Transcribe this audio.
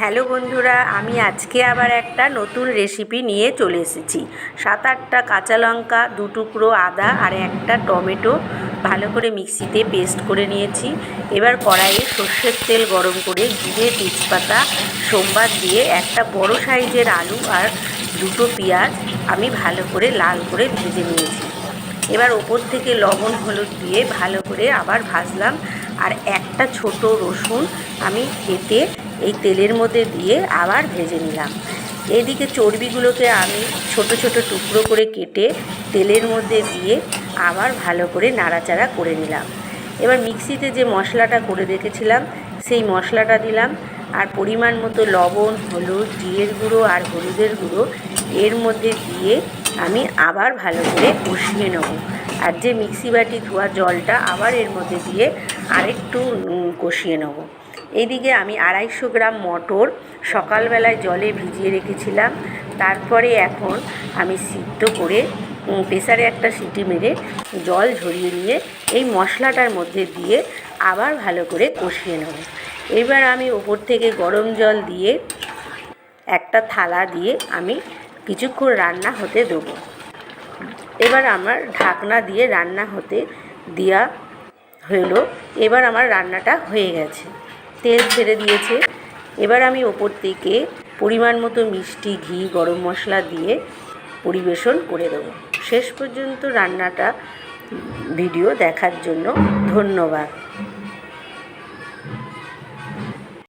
Hello বন্ধুরা, আমি আজকে আবার একটা নতুন রেসিপি নিয়ে চলে এসেছি। 7-8টা কাঁচা লঙ্কা, 2 টুকরো আদা আর একটা টমেটো ভালো করে মিক্সিতে পেস্ট করে নিয়েছি। এবার কড়াইয়ে সর্ষের তেল গরম করে জিরে, তেজপাতা, সোমবার দিয়ে একটা বড় সাইজের আলু আর 2টো পেঁয়াজ আমি ভালো করে লাল করে ভেজে নিয়েছি। এবার ওপর থেকে লবণ হলুদ দিয়ে ভালো করে আবার ভাজলাম। আর একটা ছোট রসুন আমি কেটে এই তেলের মধ্যে দিয়ে আবার ভেজে নিলাম। এদিকে চর্বিগুলোকে আমি ছোট ছোট টুকরো করে কেটে তেলের মধ্যে দিয়ে আবার ভালো করে নাড়াচাড়া করে নিলাম। এবার মিক্সিতে যে মশলাটা করে রেখেছিলাম সেই মশলাটা দিলাম, আর পরিমাণ মতো লবণ, হলুদ, জিরের গুঁড়ো আর হলুদের গুঁড়ো এর মধ্যে দিয়ে আমি আবার ভালো করে কষিয়ে নেব। আর যে মিক্সি বাটি ধোয়া জলটা আবার এর মধ্যে দিয়ে আরেকটু কষিয়ে নেব। এইদিকে আমি 250 গ্রাম মটর সকালবেলায় জলে ভিজিয়ে রেখেছিলাম। তারপরে এখন আমি সিদ্ধ করে প্রেসারে একটা সিটি মেরে জল ঝরিয়ে নিয়ে এই মশলাটার মধ্যে দিয়ে আবার ভালো করে কষিয়ে নেব। এবার আমি ওপর থেকে গরম জল দিয়ে একটা থালা দিয়ে আমি কিছুক্ষণ রান্না হতে দেবো। এবার আমার ঢাকনা দিয়ে রান্না হতে দেওয়া হলো। এবার আমার রান্নাটা হয়ে গেছে, তেল ছেড়ে দিয়েছে। এবার আমি ওপর থেকে পরিমাণ মতো মিষ্টি, ঘি, গরম মশলা দিয়ে পরিবেশন করে দেবো। শেষ পর্যন্ত রান্নাটা ভিডিও দেখার জন্য ধন্যবাদ।